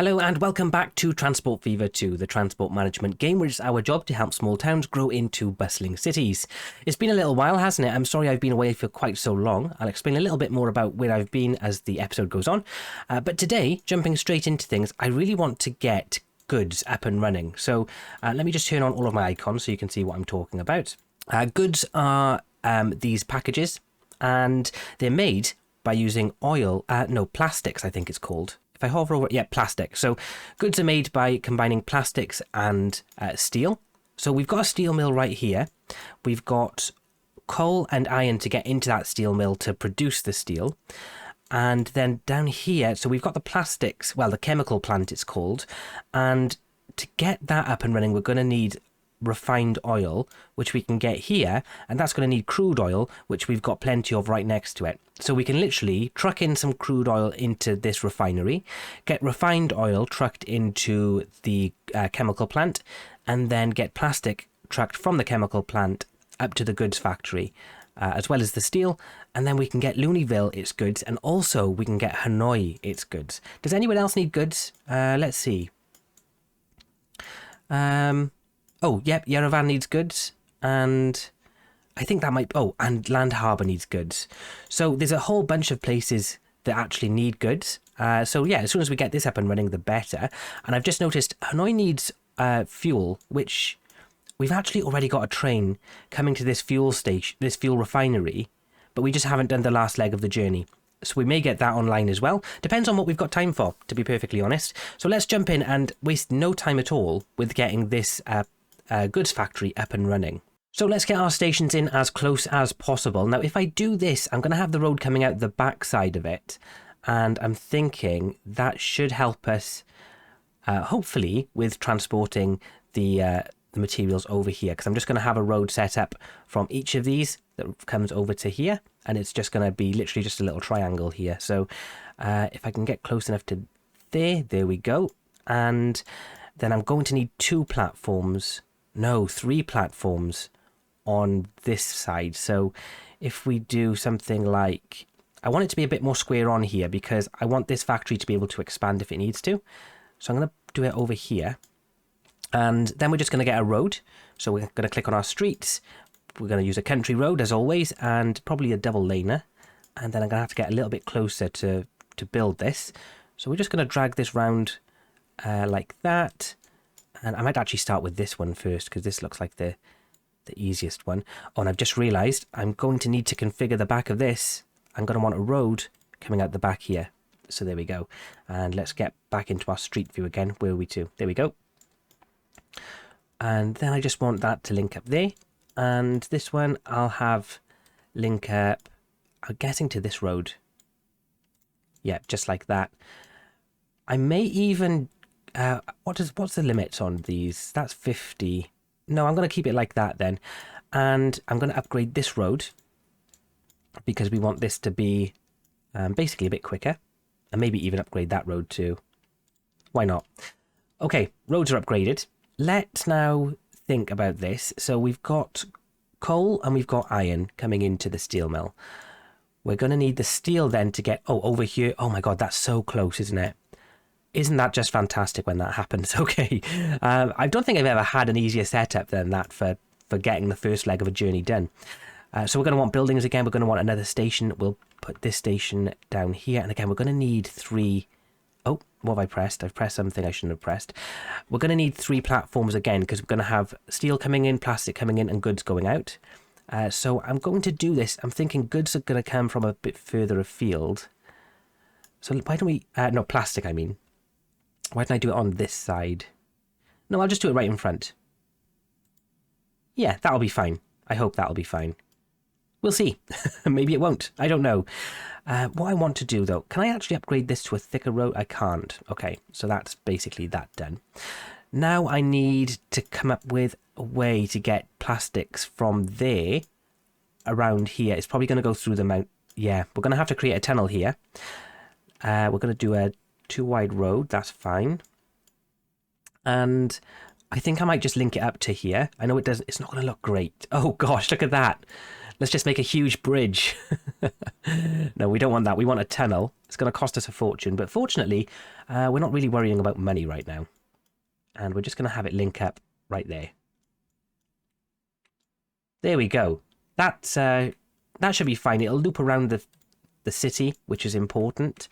Hello and welcome back to Transport Fever 2, the transport management game where it's our job to help small towns grow into bustling cities. It's been a little while, hasn't it? I'm sorry I've been away for quite so long. I'll explain a little bit more about where I've been as the episode goes on. But today, jumping straight into things, I really want to get goods up and running. So let me just turn on all of my icons so you can see what I'm talking about. Goods are these packages, and they're made by using plastics, I think it's called. If I hover over, plastic. So goods are made by combining plastics and steel. So we've got a steel mill right here. We've got coal and iron to get into that steel mill to produce the steel. And then down here, so we've got the plastics, well, the chemical plant it's called. And to get that up and running, we're going to need refined oil, which we can get here, and that's going to need crude oil, which we've got plenty of right next to it. So we can literally truck in some crude oil into this refinery, get refined oil trucked into the chemical plant, and then get plastic trucked from the chemical plant up to the goods factory, as well as the steel, and then we can get Looneyville its goods, and also we can get Hanoi its goods. Does anyone else need goods? Let's see. Oh, yep, Yerevan needs goods, and I think that might... Oh, and Land Harbour needs goods. So there's a whole bunch of places that actually need goods. So yeah, as soon as we get this up and running, the better. And I've just noticed Hanoi needs fuel, which we've actually already got a train coming to this fuel station, this fuel refinery, but we just haven't done the last leg of the journey. So we may get that online as well. Depends on what we've got time for, to be perfectly honest. So let's jump in and waste no time at all with getting this goods factory up and running. So let's get our stations in as close as possible. Now, if I do this, I'm going to have the road coming out the back side of it. And I'm thinking that should help us, hopefully, with transporting the materials over here. Because I'm just going to have a road set up from each of these that comes over to here. And it's just going to be literally just a little triangle here. So if I can get close enough to there we go. And then I'm going to need 3 platforms on this side. So if we do something like, I want it to be a bit more square on here because I want this factory to be able to expand if it needs to. So I'm going to do it over here. And then we're just going to get a road. So we're going to click on our streets. We're going to use a country road as always, and probably a double laner. And then I'm going to have to get a little bit closer to build this. So we're just going to drag this round like that. And I might actually start with this one first because this looks like the easiest one. Oh, and I've just realised I'm going to need to configure the back of this. I'm going to want a road coming out the back here. So there we go. And let's get back into our street view again. Where are we to? There we go. And then I just want that to link up there. And this one I'll have link up, I'm guessing, to this road. Yeah, just like that. I may even... what's the limits on these? That's 50. No, I'm going to keep it like that then. And I'm going to upgrade this road because we want this to be basically a bit quicker. And maybe even upgrade that road too. Why not? Okay, roads are upgraded. Let's now think about this. So we've got coal and we've got iron coming into the steel mill. We're going to need the steel then to get... Oh, over here. Oh my God, that's so close, isn't it? Isn't that just fantastic when that happens? Okay. I don't think I've ever had an easier setup than that for getting the first leg of a journey done. So we're going to want buildings again. We're going to want another station. We'll put this station down here. And again, we're going to need 3... Oh, what have I pressed? I've pressed something I shouldn't have pressed. We're going to need 3 platforms again because we're going to have steel coming in, plastic coming in, and goods going out. So I'm going to do this. I'm thinking goods are going to come from a bit further afield. So why don't we... no, plastic, I mean. Why don't I do it on this side? No, I'll just do it right in front. Yeah, that'll be fine. I hope that'll be fine. We'll see. Maybe it won't. I don't know. What I want to do, though, can I actually upgrade this to a thicker road? I can't. Okay, so that's basically that done. Now I need to come up with a way to get plastics from there around here. It's probably going to go through the mount. Yeah, we're going to have to create a tunnel here. We're going to do a 2-wide road, that's fine. And I think I might just link it up to here. I know it doesn't, it's not going to look great. Oh gosh, look at that. Let's just make a huge bridge. No, we don't want that. We want a tunnel. It's going to cost us a fortune. But fortunately, we're not really worrying about money right now. And we're just going to have it link up right there. There we go. That should be fine. It'll loop around the city, which is important.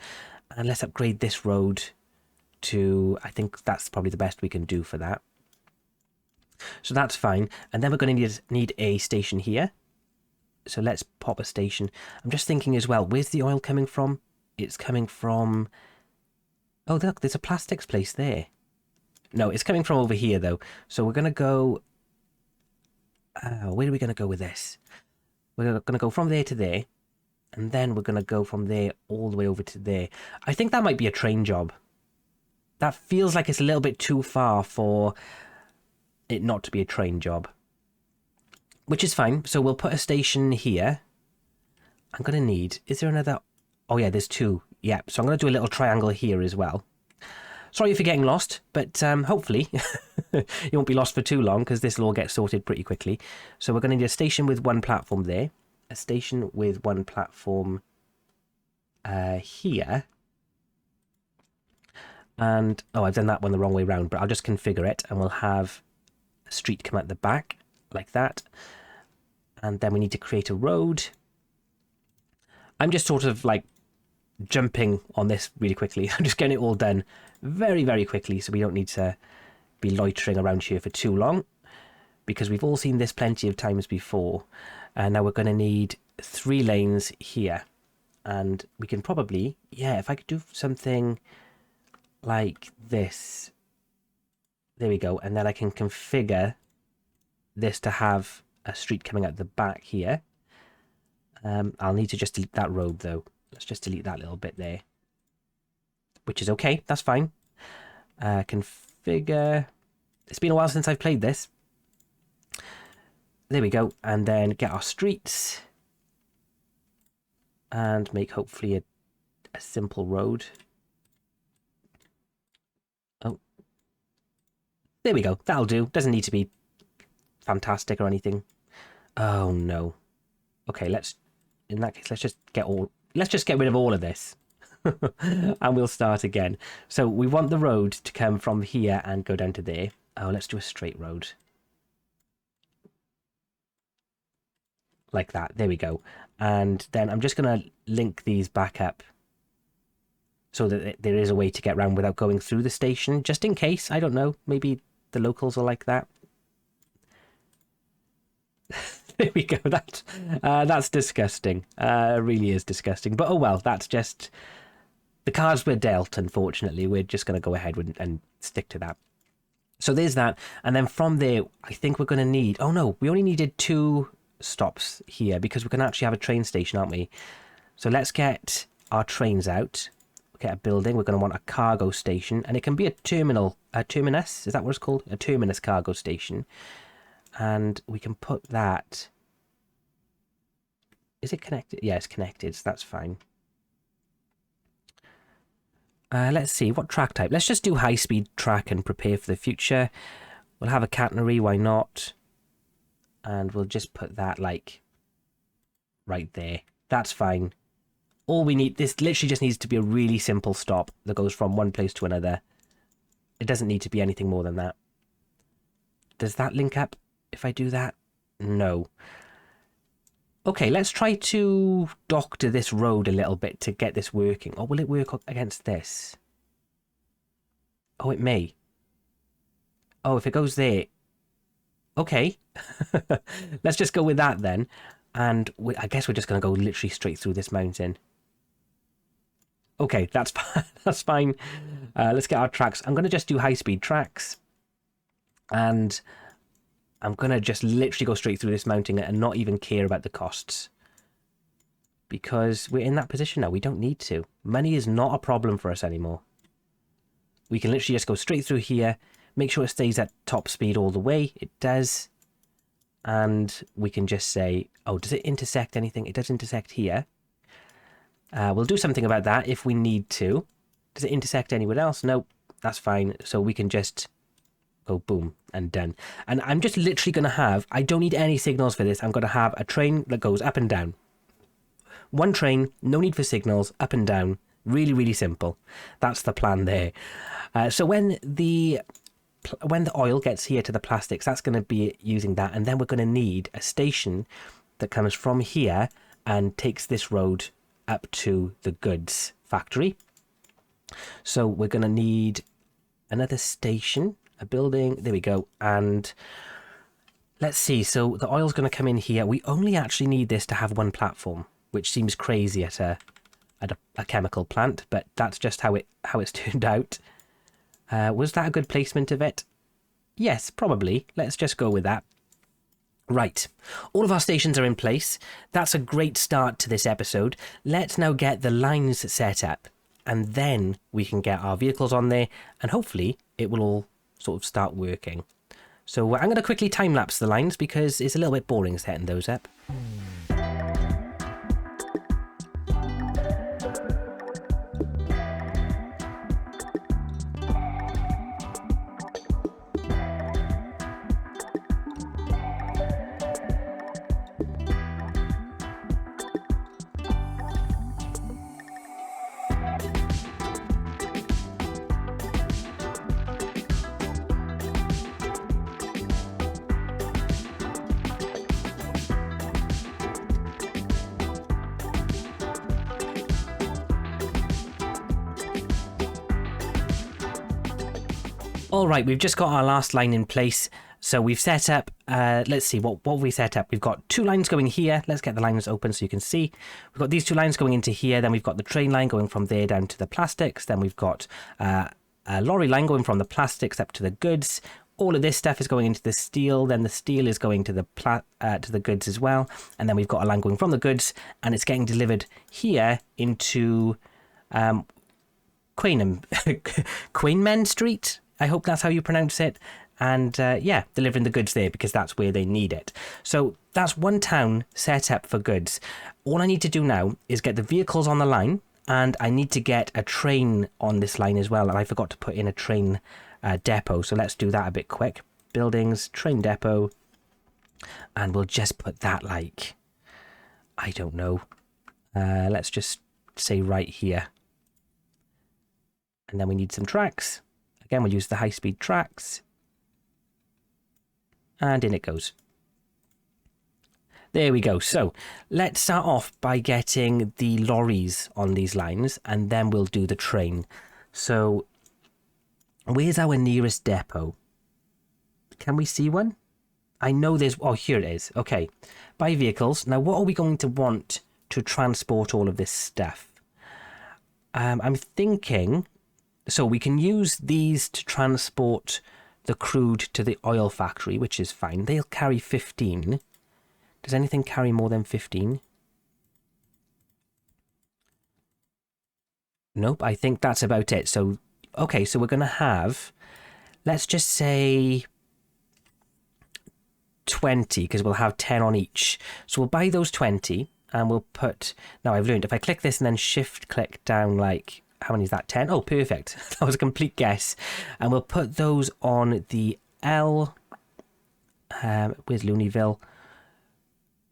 And let's upgrade this road to... I think that's probably the best we can do for that. So that's fine. And then we're going to need a station here. So let's pop a station. I'm just thinking as well, where's the oil coming from? It's coming from... Oh, look, there's a plastics place there. No, it's coming from over here, though. So we're going to go... where are we going to go with this? We're going to go from there to there. And then we're going to go from there all the way over to there. I think that might be a train job. That feels like it's a little bit too far for it not to be a train job. Which is fine. So we'll put a station here. I'm going to need... Is there another... Oh, yeah, there's two. Yeah, so I'm going to do a little triangle here as well. Sorry if you're getting lost, but hopefully you won't be lost for too long because this will all get sorted pretty quickly. So we're going to need a station with one platform there. A station with one platform here. And, oh, I've done that one the wrong way around, but I'll just configure it and we'll have a street come out the back like that. And then we need to create a road. I'm just sort of like jumping on this really quickly. I'm just getting it all done very, very quickly so we don't need to be loitering around here for too long because we've all seen this plenty of times before. And now we're going to need 3 lanes here. And we can probably, yeah, if I could do something like this. There we go. And then I can configure this to have a street coming out the back here. I'll need to just delete that road though. Let's just delete that little bit there. Which is okay, that's fine. Configure. It's been a while since I've played this. There we go. And then get our streets. And make hopefully a simple road. Oh. There we go, that'll do. Doesn't need to be fantastic or anything. Oh no. Okay, in that case, let's just get rid of all of this. And we'll start again. So we want the road to come from here and go down to there. Oh, let's do a straight road. Like that. There we go. And then I'm just going to link these back up so that there is a way to get around without going through the station. Just in case. I don't know. Maybe the locals are like that. There we go. That's disgusting. Really is disgusting. But oh well, that's just the cards we're dealt, unfortunately. We're just going to go ahead and stick to that. So there's that. And then from there, I think we're going to need... Oh no, we only needed 2 stops here because we're going to actually have a train station, aren't we? So let's get our trains out. Get a building. We're going to want a cargo station. And it can be a terminal. A terminus? Is that what it's called? A terminus cargo station. And we can put that... Is it connected? Yeah, it's connected, so that's fine. Let's see, what track type? Let's just do high-speed track and prepare for the future. We'll have a catenary, why not? And we'll just put that, like, right there. That's fine. All we need... This literally just needs to be a really simple stop that goes from one place to another. It doesn't need to be anything more than that. Does that link up if I do that? No. Okay, let's try to doctor this road a little bit to get this working. Or will it work against this? Oh, it may. Oh, if it goes there. Okay. Let's just go with that then. And I guess we're just going to go literally straight through this mountain. Okay, that's fine. That's fine. Let's get our tracks. I'm going to just do high-speed tracks. And I'm going to just literally go straight through this mountain and not even care about the costs. Because we're in that position now. We don't need to. Money is not a problem for us anymore. We can literally just go straight through here. Make sure it stays at top speed all the way. It does. And we can just say, oh, does it intersect anything? It does intersect here. We'll do something about that if we need to. Does it intersect anywhere else? Nope. That's fine. So we can just go boom and done. And I'm just literally going to have, I don't need any signals for this. I'm going to have a train that goes up and down. One train, no need for signals, up and down. Really, really simple. That's the plan there. So when the oil gets here to the plastics, that's going to be using that. And then we're going to need a station that comes from here and takes this road up to the goods factory. So we're going to need another station, a building. There we go. And let's see. So the oil's going to come in here. We only actually need this to have one platform, which seems crazy at a chemical plant, but that's just how it's turned out. Was that a good placement of it? Yes, probably. Let's just go with that. Right, all of our stations are in place. That's a great start to this episode. Let's now get the lines set up, and then we can get our vehicles on there, and hopefully it will all sort of start working. So I'm going to quickly time-lapse the lines because it's a little bit boring setting those up. All right, we've just got our last line in place. So we've set up, let's see, what have we set up? We've got two lines going here. Let's get the lines open so you can see. We've got these two lines going into here. Then we've got the train line going from there down to the plastics. Then we've got a lorry line going from the plastics up to the goods. All of this stuff is going into the steel. Then the steel is going to the goods as well. And then we've got a line going from the goods, and it's getting delivered here into Quainmen Street. I hope that's how you pronounce it. And yeah, delivering the goods there because that's where they need it. So that's one town set up for goods. All I need to do now is get the vehicles on the line, and I need to get a train on this line as well. And I forgot to put in a train depot. So let's do that a bit quick. Buildings, train depot. And we'll just put that like, I don't know. Let's just say right here. And then we need some tracks. Again, we'll use the high-speed tracks. And in it goes. There we go. So let's start off by getting the lorries on these lines, and then we'll do the train. So where's our nearest depot? Can we see one? I know there's... Oh, here it is. Okay. Buy vehicles. Now, what are we going to want to transport all of this stuff? I'm thinking... So we can use these to transport the crude to the oil factory, which is fine. They'll carry 15. Does anything carry more than 15? Nope, I think that's about it. So, okay, so we're going to have, let's just say 20, because we'll have 10 on each. So we'll buy those 20, and we'll put, now I've learned, if I click this and then shift-click down like... How many is that? 10? Oh, perfect. That was a complete guess. And we'll put those on the L. Where's Looneyville?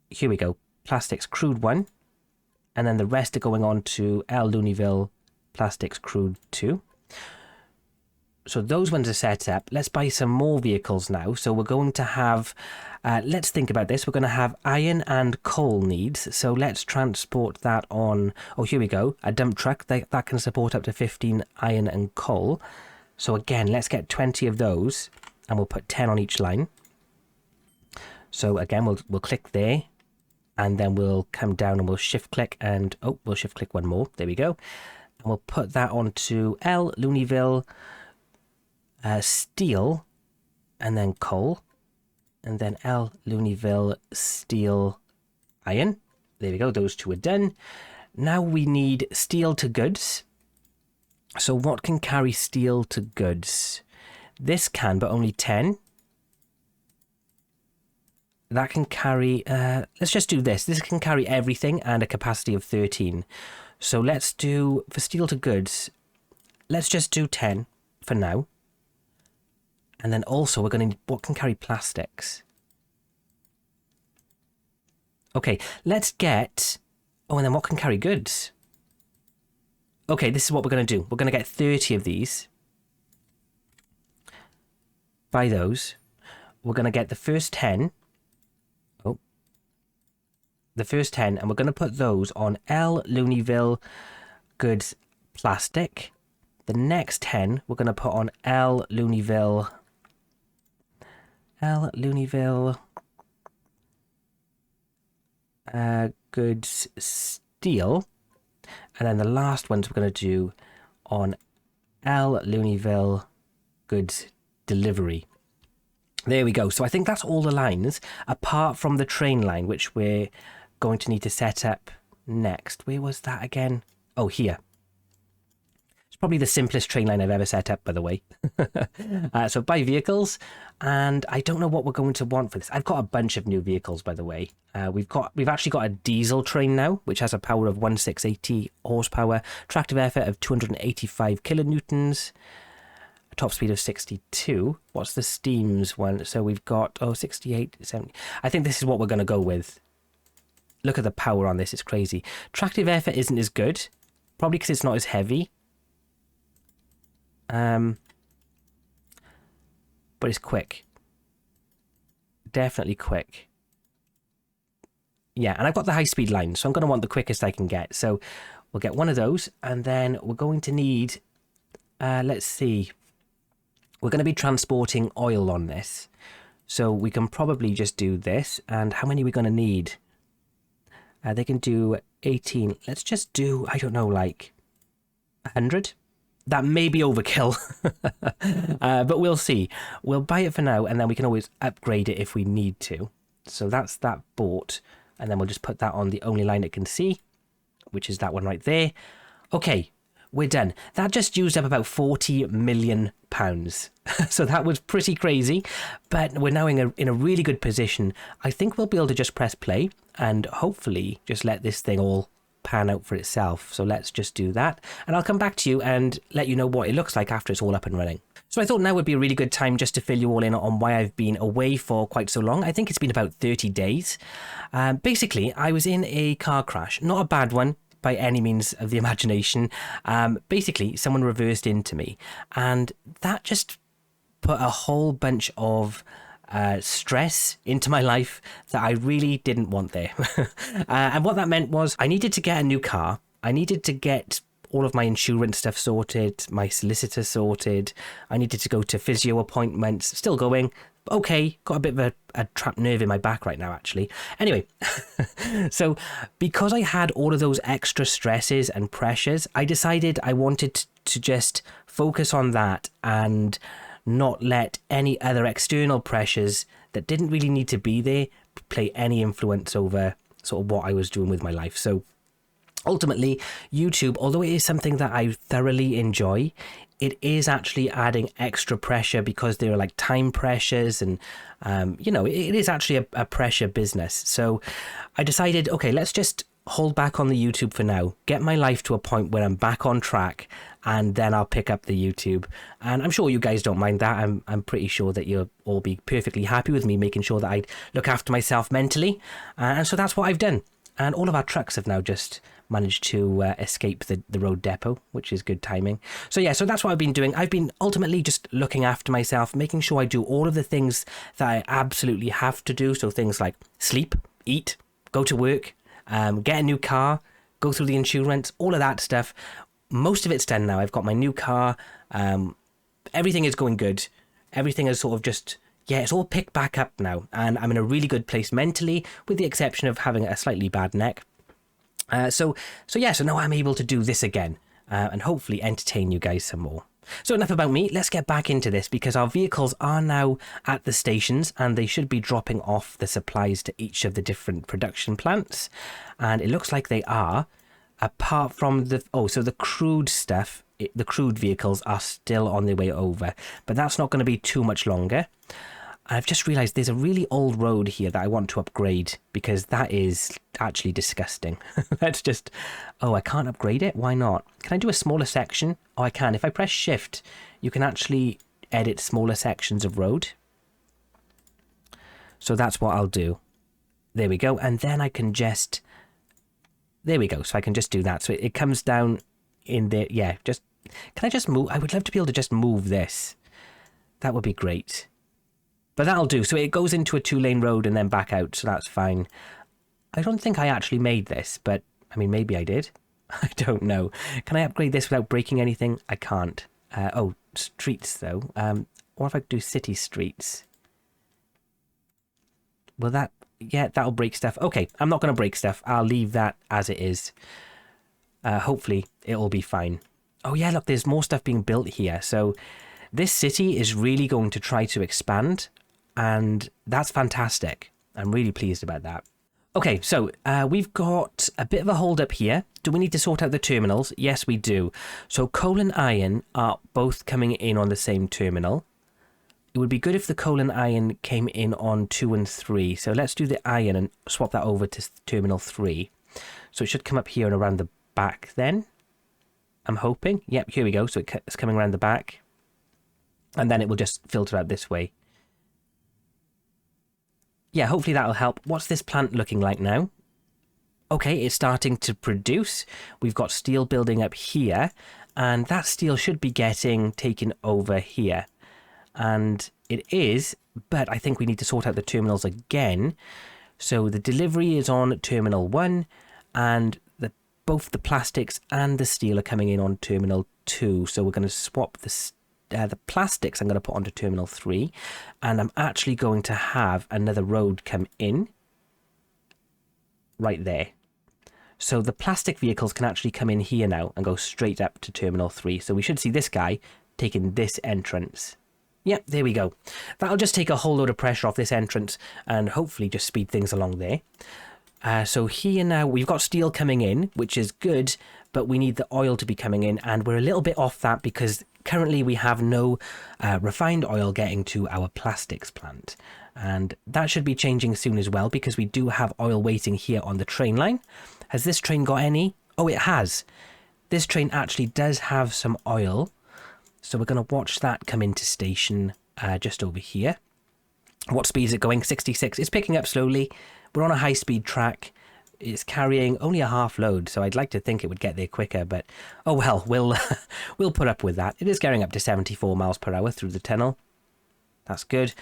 Here we go. Plastics Crude 1. And then the rest are going on to L Looneyville Plastics Crude 2. So those ones are set up. Let's buy some more vehicles now. So we're going to have... let's think about this. We're going to have iron and coal needs. So let's transport that on... Oh, here we go. A dump truck. That can support up to 15 iron and coal. So again, let's get 20 of those. And we'll put 10 on each line. So again, we'll click there. And then we'll come down and we'll shift click. And oh, we'll shift click one more. There we go. And we'll put that onto L Looneyville... steel, and then coal, and then L Looneyville steel iron. There we go, those two are done. Now we need steel to goods. So what can carry steel to goods? This can, but only 10. That can carry, let's just do this. This can carry everything and a capacity of 13. So let's do, for steel to goods, let's just do 10 for now. And then also we're going to need what can carry plastics. Okay, let's get... Oh, and then what can carry goods? Okay, this is what we're going to do. We're going to get 30 of these. Buy those. We're going to get the first 10. Oh. The first 10, and we're going to put those on L. Looneyville Goods Plastic. The next 10, we're going to put on L. Looneyville Goods Steel. And then the last ones we're going to do on L. Looneyville Goods Delivery. There we go. So I think that's all the lines, apart from the train line, which we're going to need to set up next. Where was that again? Oh, here. It's probably the simplest train line I've ever set up, by the way. So buy vehicles, and I don't know what we're going to want for this. I've got a bunch of new vehicles, by the way. We've actually got a diesel train now, which has a power of 1680 horsepower, tractive effort of 285 kilonewtons, a top speed of 62. What's the steams one? So we've got 68, 70. I think this is what we're going to go with. Look at the power on this, it's crazy. Tractive effort isn't as good, probably because it's not as heavy. But it's quick. Definitely quick. Yeah, and I've got the high-speed line, so I'm going to want the quickest I can get. So we'll get one of those, and then we're going to need... let's see. We're going to be transporting oil on this. So we can probably just do this. And how many are we going to need? They can do 18. Let's just do, I don't know, like 100? That may be overkill, but we'll see. We'll buy it for now, and then we can always upgrade it if we need to. So that's that bought, and then we'll just put that on the only line it can see, which is that one right there. Okay, we're done. That just used up about £40 million. So that was pretty crazy, but we're now in a really good position. I think we'll be able to just press play and hopefully just let this thing all pan out for itself. So let's just do that, and I'll come back to you and let you know what it looks like after it's all up and running. So I thought now would be a really good time just to fill you all in on why I've been away for quite so long. I think it's been about 30 days. Basically, I was in a car crash, not a bad one by any means of the imagination. Basically, someone reversed into me, and that just put a whole bunch of stress into my life that I really didn't want there. And what that meant was I needed to get a new car. I needed to get all of my insurance stuff sorted, my solicitor sorted. I needed to go to physio appointments, still going. Okay, got a bit of a trapped nerve in my back right now, actually. Anyway, so because I had all of those extra stresses and pressures, I decided I wanted to just focus on that and not let any other external pressures that didn't really need to be there play any influence over sort of what I was doing with my life. So ultimately, YouTube, although it is something that I thoroughly enjoy, it is actually adding extra pressure because there are like time pressures and, it is actually a pressure business. So I decided, okay, let's just hold back on the YouTube for now, get my life to a point where I'm back on track, and then I'll pick up the YouTube. And I'm sure you guys don't mind that. I'm pretty sure that you'll all be perfectly happy with me making sure that I look after myself mentally. And so that's what I've done. And all of our trucks have now just managed to escape the road depot, which is good timing. So yeah, so that's what I've been doing. I've been ultimately just looking after myself, making sure I do all of the things that I absolutely have to do. So things like sleep, eat, go to work, get a new car, go through the insurance, all of that stuff. Most of it's done now. I've got my new car. Everything is going good. Everything is sort of just... Yeah, it's all picked back up now, and I'm in a really good place mentally, with the exception of having a slightly bad neck. So now I'm able to do this again, and hopefully entertain you guys some more. So enough about me, let's get back into this, because our vehicles are now at the stations, and they should be dropping off the supplies to each of the different production plants, and it looks like they are, apart from the crude stuff. The crude vehicles are still on their way over, but that's not going to be too much longer. I've just realised there's a really old road here that I want to upgrade, because that is actually disgusting. Let's just... Oh, I can't upgrade it? Why not? Can I do a smaller section? Oh, I can. If I press shift, you can actually edit smaller sections of road. So that's what I'll do. There we go. And then I can just... There we go. So I can just do that. So it comes down in there. Yeah, just... Can I just move? I would love to be able to just move this. That would be great. But that'll do. So it goes into a 2-lane road and then back out. So that's fine. I don't think I actually made this, but I mean, maybe I did. I don't know. Can I upgrade this without breaking anything? I can't. Oh, streets though. What if I do city streets? Will that... Yeah, that'll break stuff. Okay, I'm not going to break stuff. I'll leave that as it is. Hopefully, it'll be fine. Oh yeah, look, there's more stuff being built here. So this city is really going to try to expand, and that's fantastic. I'm really pleased about that. Okay, so we've got a bit of a hold up here. Do we need to sort out the terminals? Yes, we do. So coal and iron are both coming in on the same terminal. It would be good if the coal and iron came in on 2 and 3. So let's do the iron and swap that over to terminal 3. So it should come up here and around the back then. I'm hoping. Yep, here we go. So it's coming around the back. And then it will just filter out this way. Yeah, hopefully that'll help. What's this plant looking like now? Okay, it's starting to produce. We've got steel building up here. And that steel should be getting taken over here. And it is, but I think we need to sort out the terminals again. So the delivery is on terminal 1, and both the plastics and the steel are coming in on terminal 2. So we're going to swap the plastics I'm going to put onto terminal 3, and I'm actually going to have another road come in right there. So the plastic vehicles can actually come in here now and go straight up to terminal 3. So we should see this guy taking this entrance. Yep, there we go. That'll just take a whole load of pressure off this entrance and hopefully just speed things along there. So here now we've got steel coming in, which is good, but we need the oil to be coming in, and we're a little bit off that because currently we have no refined oil getting to our plastics plant. And that should be changing soon as well, because we do have oil waiting here on the train line. Has this train got any? Oh, it has. This train actually does have some oil. So we're going to watch that come into station just over here. What speed is it going? 66. It's picking up slowly. We're on a high-speed track. It's carrying only a half load, so I'd like to think it would get there quicker, but oh well, we'll put up with that. It is going up to 74 miles per hour through the tunnel. That's good.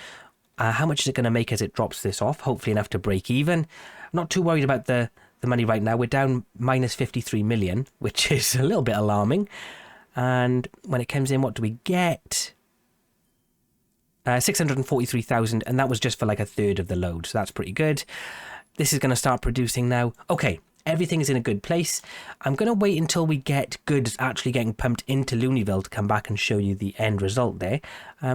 How much is it going to make as it drops this off? Hopefully enough to break even. I'm not too worried about the money right now. We're down minus 53 million, which is a little bit alarming. And when it comes in, what do we get? 643,000, and that was just for like a third of the load, so that's pretty good. This is going to start producing now. Okay, everything is in a good place. I'm going to wait until we get goods actually getting pumped into Looneyville to come back and show you the end result there.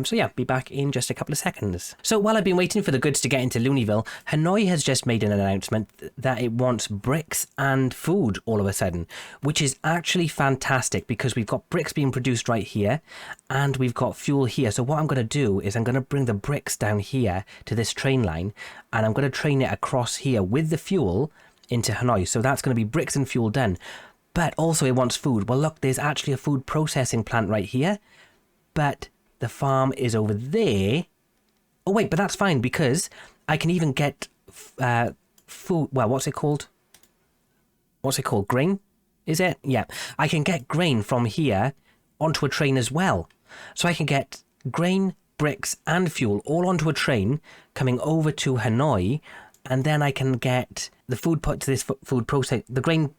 So yeah, be back in just a couple of seconds. So while I've been waiting for the goods to get into Looneyville, Hanoi has just made an announcement that it wants bricks and food all of a sudden, which is actually fantastic because we've got bricks being produced right here and we've got fuel here. So what I'm going to do is I'm going to bring the bricks down here to this train line, and I'm going to train it across here with the fuel into Hanoi. So that's going to be bricks and fuel done. But also it wants food. Well, look, there's actually a food processing plant right here, but the farm is over there. Oh wait, but that's fine because I can even get food. Well, what's it called? What's it called? Grain? Is it? Yeah. I can get grain from here onto a train as well. So I can get grain, bricks and fuel all onto a train coming over to Hanoi, and then I can get the food put to this the grain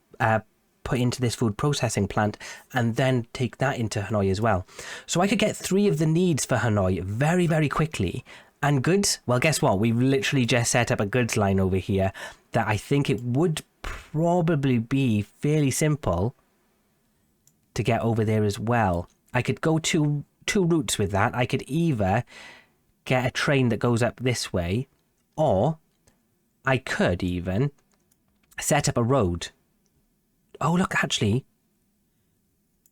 put into this food processing plant, and then take that into Hanoi as well. So I could get 3 of the needs for Hanoi very, very quickly. And goods, well, guess what? We've literally just set up a goods line over here that I think it would probably be fairly simple to get over there as well. I could go two routes with that. I could either get a train that goes up this way, or I could even set up a road. Oh, look, actually,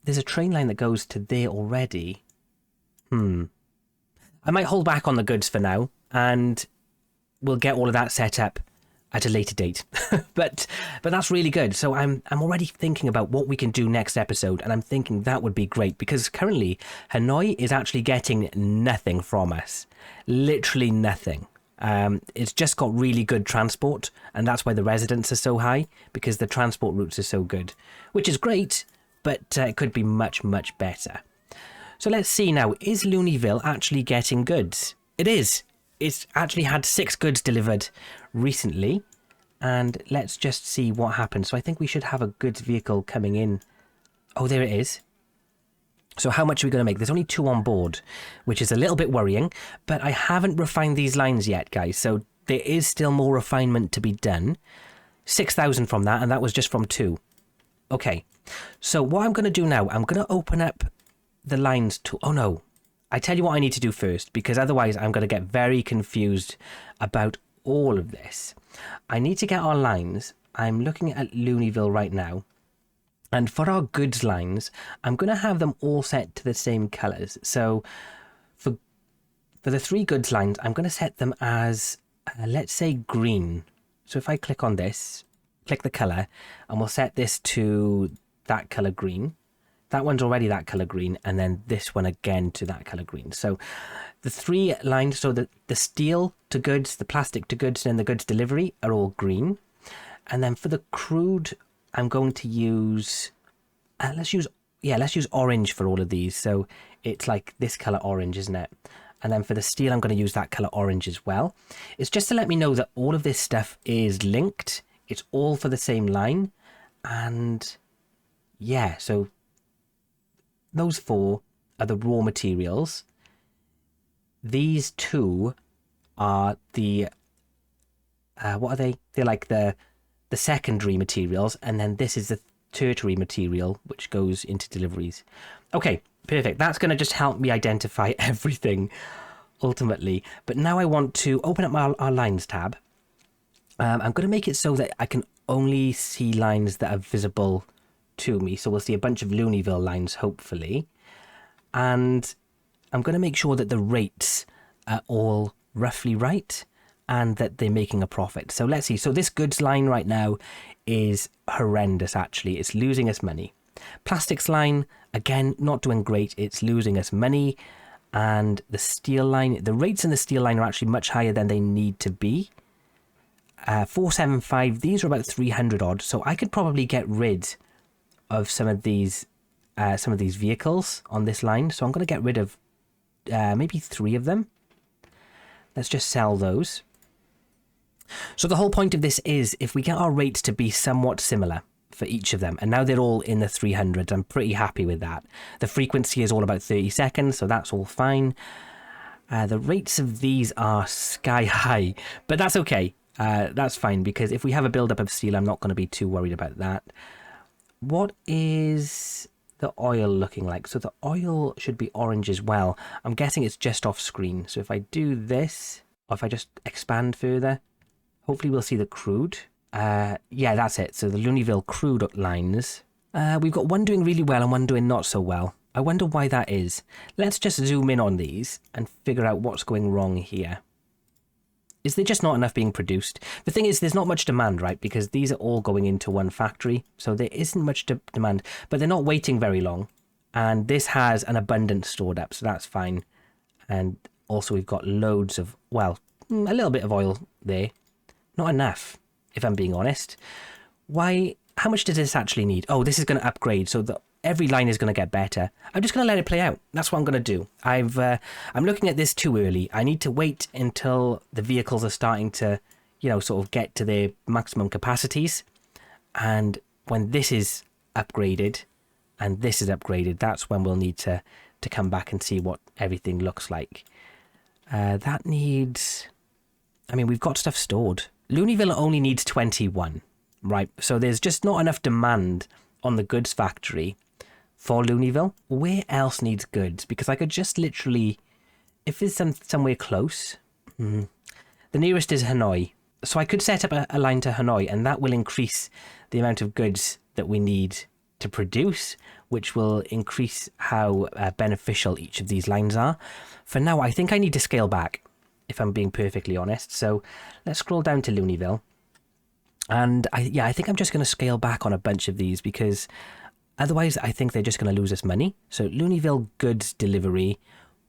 there's a train line that goes to there already. I might hold back on the goods for now, and we'll get all of that set up at a later date. but that's really good. So I'm already thinking about what we can do next episode, and I'm thinking that would be great because currently Hanoi is actually getting nothing from us. Literally nothing. It's just got really good transport, and that's why the residents are so high, because the transport routes are so good, which is great, but it could be much, much better. So let's see now, is Looneyville actually getting goods? It is. It's actually had 6 goods delivered recently, and let's just see what happens. So I think we should have a goods vehicle coming in. Oh, there it is. So how much are we going to make? There's only 2 on board, which is a little bit worrying, but I haven't refined these lines yet, guys, so there is still more refinement to be done. 6,000 from that, and that was just from 2. Okay, so what I'm going to do now, I'm going to open up the lines to... Oh no, I tell you what I need to do first, because otherwise I'm going to get very confused about all of this. I need to get our lines. I'm looking at Looneyville right now. And for our goods lines, I'm going to have them all set to the same colours. So for the 3 goods lines, I'm going to set them as, let's say, green. So if I click on this, click the colour, and we'll set this to that colour green. That one's already that colour green, and then this one again to that colour green. So the 3 lines, so the steel to goods, the plastic to goods, and the goods delivery are all green. And then for the crude, I'm going to use, let's use orange for all of these. So it's like this colour orange, isn't it? And then for the steel, I'm going to use that colour orange as well. It's just to let me know that all of this stuff is linked. It's all for the same line. And yeah, so those 4 are the raw materials. These 2 are the, what are they? They're like the secondary materials, and then this is the tertiary material, which goes into deliveries. Okay, perfect. That's going to just help me identify everything, ultimately. But now I want to open up our lines tab. I'm going to make it so that I can only see lines that are visible to me. So we'll see a bunch of Looneyville lines, hopefully. And I'm going to make sure that the rates are all roughly right and that they're making a profit. So let's see. So this goods line right now is horrendous, actually. It's losing us money. Plastics line, again, not doing great. It's losing us money. And the steel line, the rates in the steel line are actually much higher than they need to be. 475, these are about 300 odd. So I could probably get rid of some of these vehicles on this line. So I'm going to get rid of maybe 3 of them. Let's just sell those. So the whole point of this is if we get our rates to be somewhat similar for each of them, and now they're all in the 300s, I'm pretty happy with that. The frequency is all about 30 seconds, so that's all fine. The rates of these are sky high, but that's okay. That's fine, because if we have a build-up of steel, I'm not going to be too worried about that. What is the oil looking like? So the oil should be orange as well. I'm guessing it's just off screen. So if I do this, or if I just expand further, hopefully we'll see the crude. Yeah, that's it. So the Looneyville crude lines. We've got one doing really well and one doing not so well. I wonder why that is. Let's just zoom in on these and figure out what's going wrong here. Is there just not enough being produced? The thing is, there's not much demand, right? Because these are all going into one factory. So there isn't much demand, but they're not waiting very long. And this has an abundance stored up, so that's fine. And also we've got loads of, well, a little bit of oil there. Not enough, if I'm being honest. Why? How much does this actually need? Oh, this is going to upgrade, so every line is going to get better. I'm just going to let it play out. That's what I'm going to do. I'm looking at this too early. I need to wait until the vehicles are starting to, sort of get to their maximum capacities. And when this is upgraded and this is upgraded, that's when we'll need to come back and see what everything looks like. That needs... I mean, we've got stuff stored. Looneyville only needs 21, right? So there's just not enough demand on the goods factory for Looneyville. Where else needs goods? Because I could just literally, if there's somewhere close, the nearest is Hanoi. So I could set up a line to Hanoi, and that will increase the amount of goods that we need to produce, which will increase how beneficial each of these lines are. For now, I think I need to scale back, if I'm being perfectly honest. So let's scroll down to Looneyville. And I think I'm just going to scale back on a bunch of these because otherwise I think they're just going to lose us money. So Looneyville goods delivery,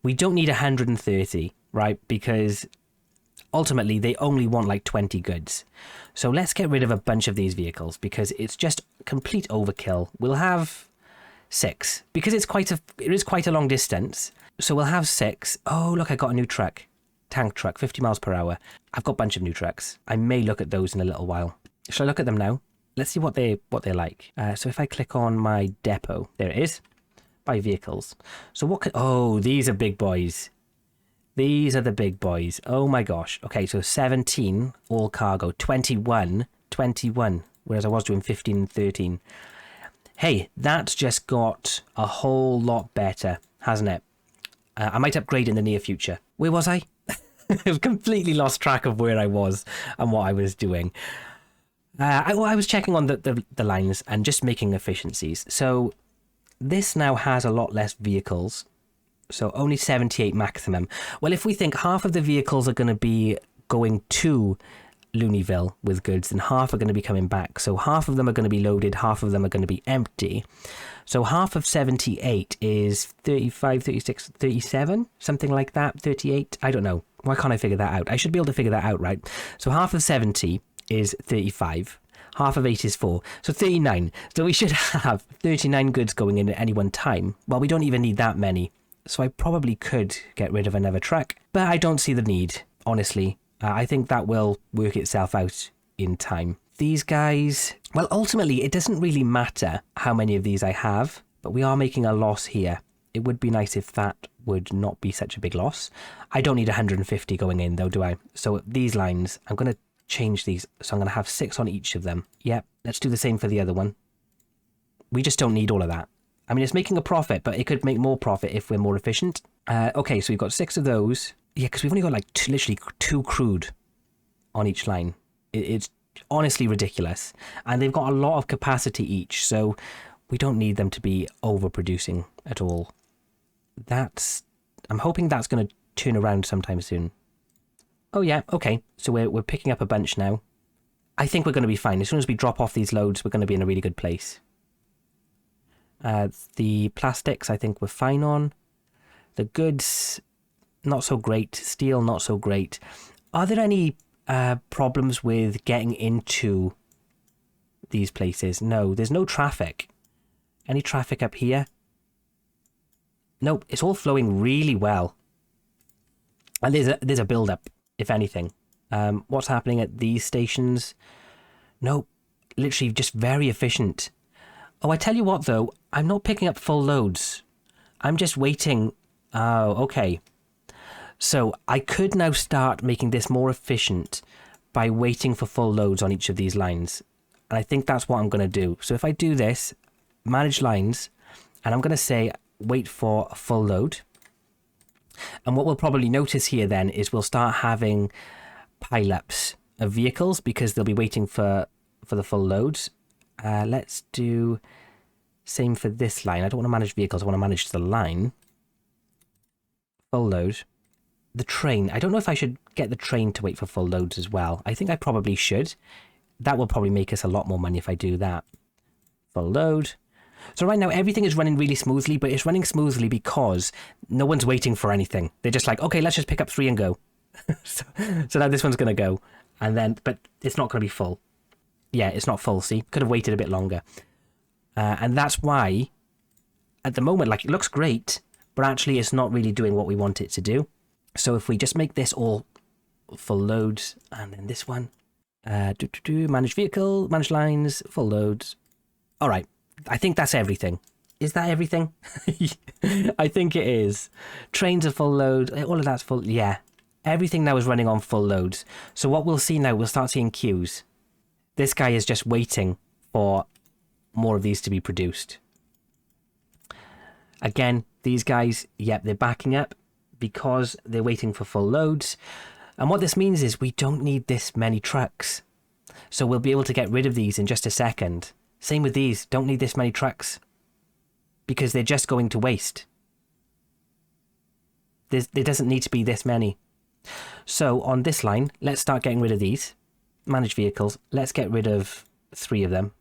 we don't need 130, right? Because ultimately they only want like 20 goods. So let's get rid of a bunch of these vehicles because it's just complete overkill. We'll have 6 because it is quite a long distance. So we'll have 6. Oh, look, I got a new truck. Tank truck, 50 miles per hour. I've got a bunch of new trucks. I may look at those in a little while. Shall I look at them now? Let's see what they're like. So if I click on my depot, there it is. Buy vehicles. So what could... Oh, these are big boys. These are the big boys. Oh my gosh. Okay, so 17, all cargo. 21. Whereas I was doing 15 and 13. Hey, that's just got a whole lot better, hasn't it? I might upgrade in the near future. Where was I? I've completely lost track of where I was and what I was doing. I was checking on the lines and just making efficiencies. So this now has a lot less vehicles. So only 78 maximum. Well, if we think half of the vehicles are going to be going to Looneyville with goods and half are going to be coming back. So half of them are going to be loaded, half of them are going to be empty. So half of 78 is 35, 36, 37, something like that, 38. I don't know. Why can't I figure that out? I should be able to figure that out, right? So half of 70 is 35. Half of 8 is 4. So 39. So we should have 39 goods going in at any one time. Well, we don't even need that many. So I probably could get rid of another truck. But I don't see the need, honestly. I think that will work itself out in time. These guys... Well, ultimately, it doesn't really matter how many of these I have. But we are making a loss here. It would be nice if that would not be such a big loss. I don't need 150 going in, though, do I? So these lines, I'm going to change these. So I'm going to have 6 on each of them. Yep, let's do the same for the other one. We just don't need all of that. I mean, it's making a profit, but it could make more profit if we're more efficient. Okay, so we've got 6 of those. Yeah, because we've only got like literally 2 crude on each line. It's honestly ridiculous. And they've got a lot of capacity each, so we don't need them to be overproducing at all. I'm hoping that's going to turn around sometime soon. Oh yeah, okay. So we're picking up a bunch now. I think we're going to be fine. As soon as we drop off these loads, we're going to be in a really good place. The plastics, I think we're fine on. The goods, not so great. Steel, not so great. Are there any problems with getting into these places? No, there's no traffic. Any traffic up here? Nope, it's all flowing really well. And there's a build-up, if anything. What's happening at these stations? Nope, literally just very efficient. Oh, I tell you what, though, I'm not picking up full loads. I'm just waiting. Oh, okay. So I could now start making this more efficient by waiting for full loads on each of these lines. And I think that's what I'm going to do. So if I do this, manage lines, and I'm going to say wait for a full load. And what we'll probably notice here then is we'll start having pile-ups of vehicles because they'll be waiting for the full loads. Let's do same for this line. I don't want to manage vehicles. I want to manage the line. Full load. The train. I don't know if I should get the train to wait for full loads as well. I think I probably should. That will probably make us a lot more money if I do that. Full load. So right now everything is running really smoothly, but it's running smoothly because no one's waiting for anything. They're just like, okay, let's just pick up 3 and go. so now this one's going to go. And then, but it's not going to be full. Yeah, it's not full, see? Could have waited a bit longer. And that's why, at the moment, like, it looks great, but actually it's not really doing what we want it to do. So if we just make this all full loads, and then this one, manage vehicle, manage lines, full loads. All right, I think that's everything. Is that everything? I think it is. Trains are full load, all of that's full, yeah. Everything now is running on full loads. So what we'll see now, we'll start seeing queues. This guy is just waiting for more of these to be produced. Again, these guys, yep, they're backing up because they're waiting for full loads. And what this means is we don't need this many trucks. So we'll be able to get rid of these in just a second. Same with these, don't need this many trucks because they're just going to waste. There doesn't need to be this many. So on this line, let's start getting rid of these. manage vehicles. Let's get rid of 3 of them.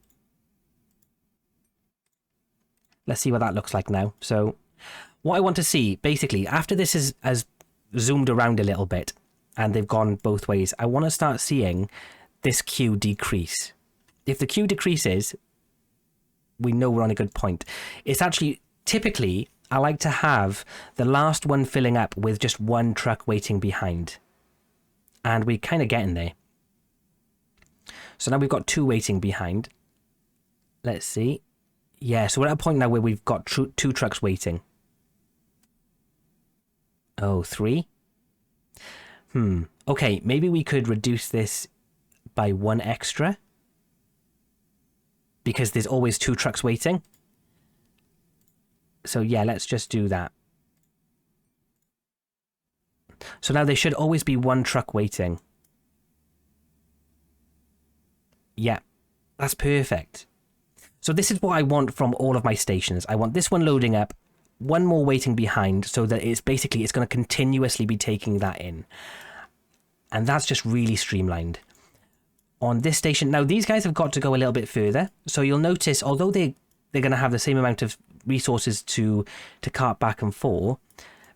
Let's see what that looks like now. So what I want to see, basically, after this has zoomed around a little bit and they've gone both ways, I want to start seeing this queue decrease. If the queue decreases, we know we're on a good point. It's actually, typically, I like to have the last one filling up with just 1 truck waiting behind. And we're kind of getting there. So now we've got 2 waiting behind. Let's see. Yeah, so we're at a point now where we've got 2 trucks waiting. Oh, 3? Okay, maybe we could reduce this by 1 extra. Because there's always 2 trucks waiting. So yeah, let's just do that. So now there should always be 1 truck waiting. Yeah, that's perfect. So this is what I want from all of my stations. I want this one loading up, 1 more waiting behind, so that it's going to continuously be taking that in. And that's just really streamlined. On this station, now these guys have got to go a little bit further. So you'll notice, although they're going to have the same amount of resources to cart back and forth,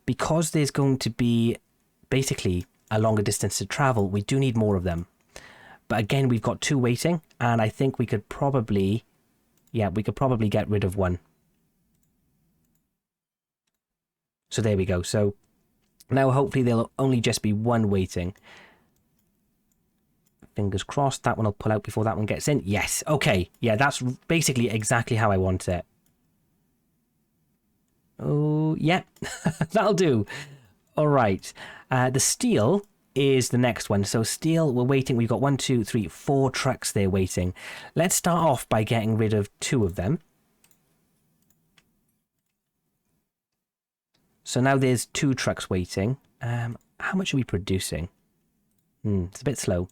because there's going to be basically a longer distance to travel, we do need more of them. But again, we've got 2 waiting, and I think we could probably, get rid of 1. So there we go. So now hopefully there'll only just be 1 waiting. Fingers crossed that one will pull out before that one gets in. Yes. Okay. Yeah, that's basically exactly how I want it. Oh, yeah. That'll do. All right. The steel is the next one. So steel, we're waiting. We've got 1, 2, 3, 4 trucks there waiting. Let's start off by getting rid of 2 of them. So now there's 2 trucks waiting. How much are we producing? It's a bit slow.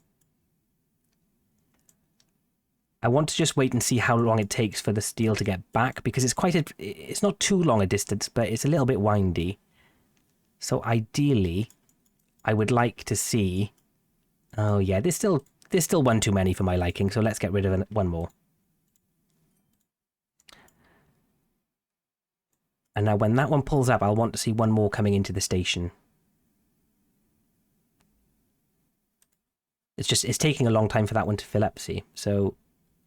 I want to just wait and see how long it takes for the steel to get back, because it's not too long a distance, but it's a little bit windy. So ideally, I would like to see... Oh yeah, there's still 1 too many for my liking, so let's get rid of 1 more. And now when that one pulls up, I'll want to see 1 more coming into the station. It's taking a long time for that one to fill up, see? So,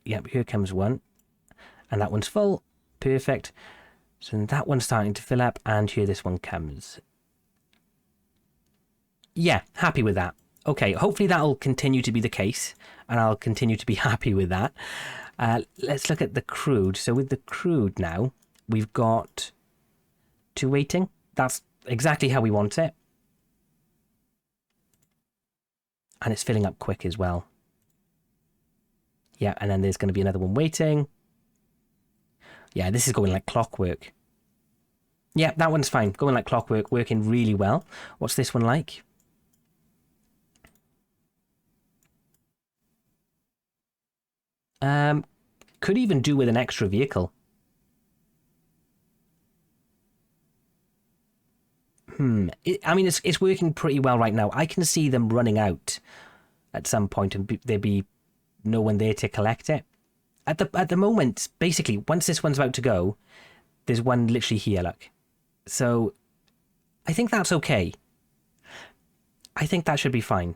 yep, here comes 1. And that one's full. Perfect. So that one's starting to fill up, and here this one comes. Yeah, happy with that. Okay, hopefully that'll continue to be the case, and I'll continue to be happy with that. Let's look at the crude. So with the crude now, we've got 2 waiting. That's exactly how we want it. And it's filling up quick as well. Yeah, and then there's going to be another one waiting. Yeah, this is going like clockwork. Yeah, that one's fine. Going like clockwork, working really well. What's this one like? Could even do with an extra vehicle. I mean, it's working pretty well right now. I can see them running out at some point, and there'd be no one there to collect it. At the moment, basically, once this one's about to go, there's one literally here, look. So, I think that's okay. I think that should be fine.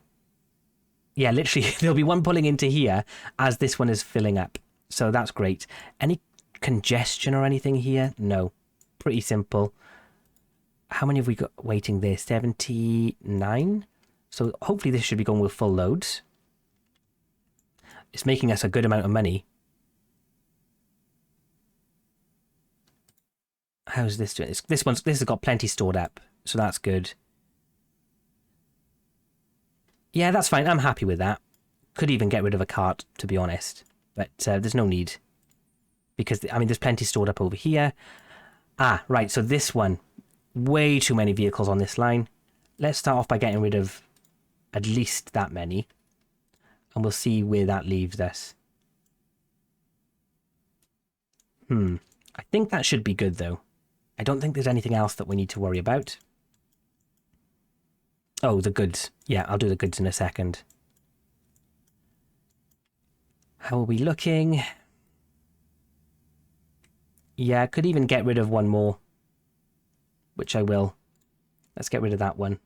Yeah, literally, there'll be one pulling into here as this one is filling up. So that's great. Any congestion or anything here? No. Pretty simple. How many have we got waiting there? 79? So hopefully this should be going with full loads. It's making us a good amount of money. How's this doing? This has got plenty stored up, so that's good. Yeah, that's fine. I'm happy with that. Could even get rid of a cart, to be honest. But there's no need. Because, I mean, there's plenty stored up over here. Ah, right. So this one. Way too many vehicles on this line. Let's start off by getting rid of at least that many. And we'll see where that leaves us. I think that should be good, though. I don't think there's anything else that we need to worry about. Oh, the goods. Yeah, I'll do the goods in a second. How are we looking? Yeah, I could even get rid of one more, which I will. Let's get rid of that one.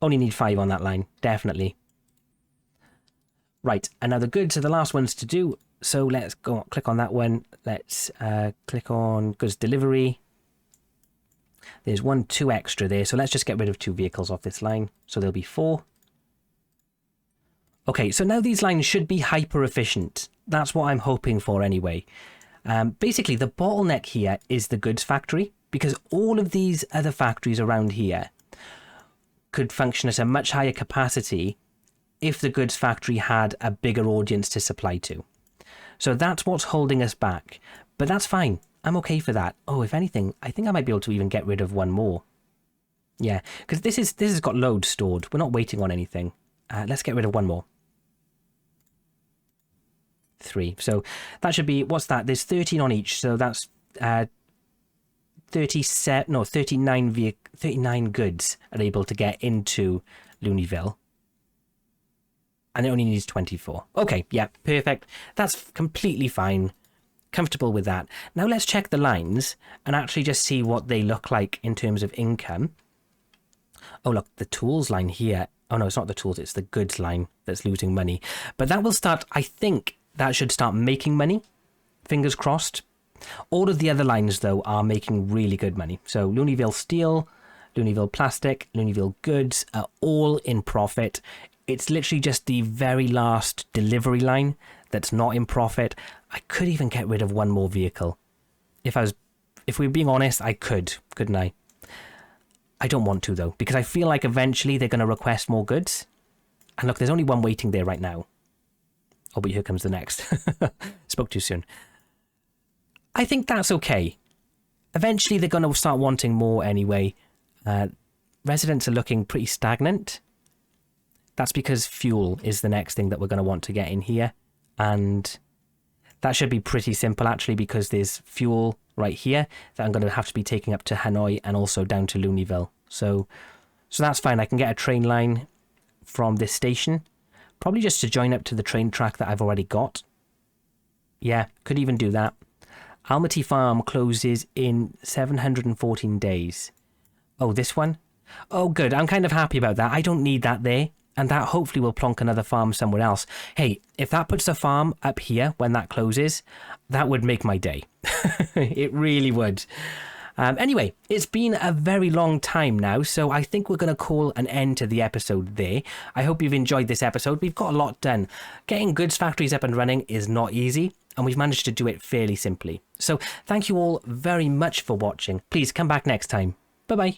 Only need 5 on that line, definitely. Right, and now the goods are the last ones to do. So let's go click on that one. Let's click on goods delivery. There's 2 extra there. So let's just get rid of 2 vehicles off this line. So there'll be 4. Okay, so now these lines should be hyper efficient. That's what I'm hoping for anyway. Basically, the bottleneck here is the goods factory, because all of these other factories around here could function at a much higher capacity if the goods factory had a bigger audience to supply to. So that's what's holding us back. But that's fine. I'm okay for that. Oh, if anything, I think I might be able to even get rid of 1 more. Yeah, because this has got loads stored. We're not waiting on anything. Let's get rid of 1 more. 3. So that should be, what's that? There's 13 on each. So that's 39 goods are able to get into Looneyville. And it only needs 24. Okay, yeah, perfect. That's completely fine. Comfortable with that. Now let's check the lines and actually just see what they look like in terms of income. Oh, look, the tools line here. Oh, no, it's not the tools. It's the goods line that's losing money. But that will start, I think that should start making money. Fingers crossed. All of the other lines, though, are making really good money. So Looneyville Steel, Looneyville Plastic, Looneyville Goods are all in profit. It's literally just the very last delivery line that's not in profit. I could even get rid of 1 more vehicle. If we're being honest, I couldn't I? I don't want to, though, because I feel like eventually they're going to request more goods. And look, there's only 1 waiting there right now. Oh, but here comes the next. Spoke too soon. I think that's okay. Eventually they're going to start wanting more anyway. Residents are looking pretty stagnant. That's because fuel is the next thing that we're going to want to get in here. And that should be pretty simple, actually, because there's fuel right here that I'm going to have to be taking up to Hanoi and also down to Looneyville. So that's fine. I can get a train line from this station, probably just to join up to the train track that I've already got. Yeah, could even do that. Almaty Farm closes in 714 days. Oh, this one? Oh, good. I'm kind of happy about that. I don't need that there. And that hopefully will plonk another farm somewhere else. Hey, if that puts a farm up here when that closes, that would make my day. It really would. Anyway, it's been a very long time now, so I think we're going to call an end to the episode there. I hope you've enjoyed this episode. We've got a lot done. Getting goods factories up and running is not easy, and we've managed to do it fairly simply. So thank you all very much for watching. Please come back next time. Bye-bye.